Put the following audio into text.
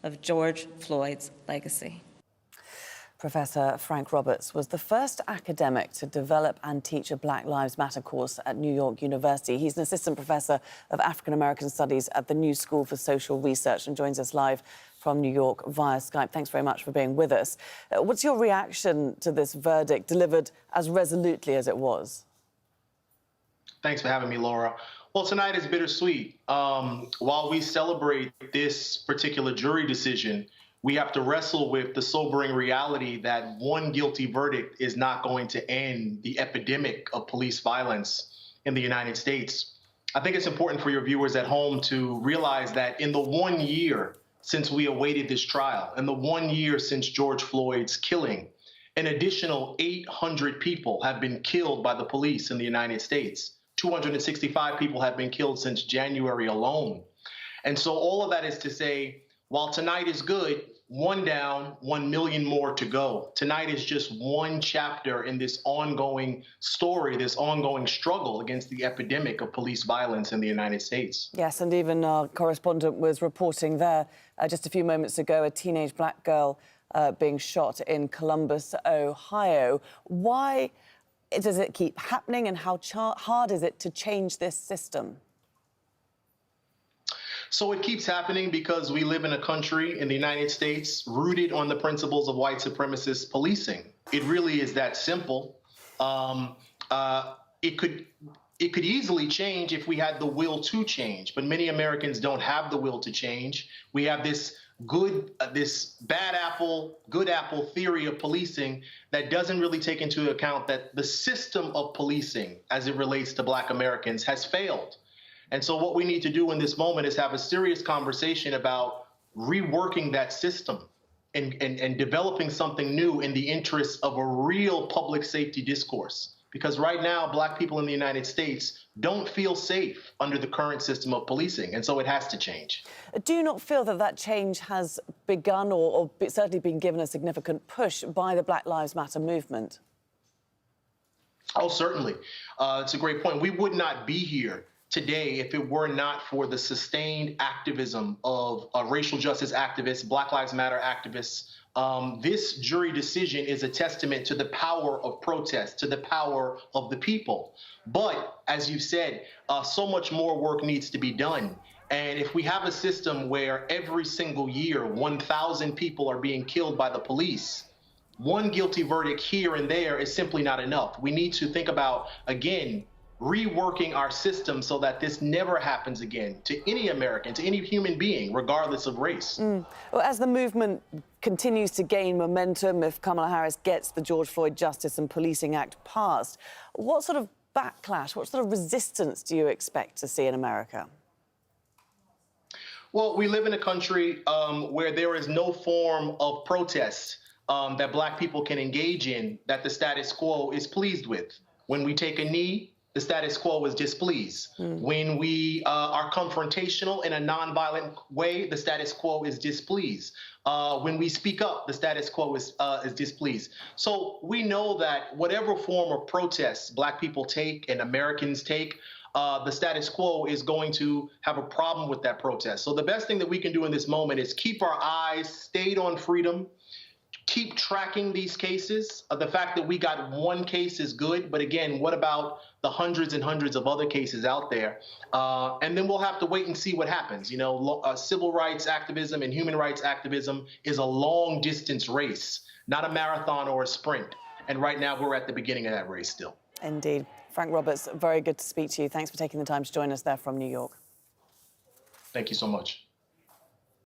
of George Floyd's legacy. Professor Frank Roberts was the first academic to develop and teach a Black Lives Matter course at New York University. He's an assistant professor of African American Studies at the New School for Social Research and joins us live from New York via Skype. Thanks very much for being with us. What's your reaction to this verdict delivered as resolutely as it was? Thanks for having me, Laura. Well, tonight is bittersweet. While we celebrate this particular jury decision, we have to wrestle with the sobering reality that one guilty verdict is not going to end the epidemic of police violence in the United States. I think it's important for your viewers at home to realize that in the 1 year since we awaited this trial, in the 1 year since George Floyd's killing, an additional 800 people have been killed by the police in the United States. 265 people have been killed since January alone. And so all of that is to say, while tonight is good, one down, 1 million more to go. Tonight is just one chapter in this ongoing story, this ongoing struggle against the epidemic of police violence in the United States. Yes, and even our correspondent was reporting there just a few moments ago, a teenage black girl being shot in Columbus, Ohio. Why does it keep happening, and how hard is it to change this system? So it keeps happening because we live in a country in the United States rooted on the principles of white supremacist policing. It really is that simple. It could easily change if we had the will to change, but many Americans don't have the will to change. We have this bad apple, good apple theory of policing that doesn't really take into account that the system of policing as it relates to Black Americans has failed. And so what we need to do in this moment is have a serious conversation about reworking that system and developing something new in the interests of a real public safety discourse. Because right now, Black people in the United States don't feel safe under the current system of policing, and so it has to change. Do you not feel that that change has begun or certainly been given a significant push by the Black Lives Matter movement? Oh, certainly. It's a great point. We would not be here today if it were not for the sustained activism of racial justice activists, Black Lives Matter activists. This jury decision is a testament to the power of protest, to the power of the people. But as you said, so much more work needs to be done. And if we have a system where every single year 1,000 people are being killed by the police, one guilty verdict here and there is simply not enough. We need to think about, again, reworking our system so that this never happens again to any American, to any human being, regardless of race. Well, as the movement continues to gain momentum, if Kamala Harris gets the George Floyd Justice and Policing Act passed, what sort of backlash, what sort of resistance do you expect to see in America? Well, we live in a country where there is no form of protest that Black people can engage in that the status quo is pleased with. When we take a knee, the status quo is displeased. When we are confrontational in a nonviolent way, the status quo is displeased. When we speak up, the status quo is displeased. So we know that whatever form of protest Black people take and Americans take, the status quo is going to have a problem with that protest. So the best thing that we can do in this moment is keep our eyes stayed on freedom, keep tracking these cases. The fact that we got one case is good, but again, what about the hundreds and hundreds of other cases out there? And then we'll have to wait and see what happens. You know, civil rights activism and human rights activism is a long distance race, not a marathon or a sprint. And right now we're at the beginning of that race still. Indeed. Frank Roberts, very good to speak to you. Thanks for taking the time to join us there from New York. Thank you so much.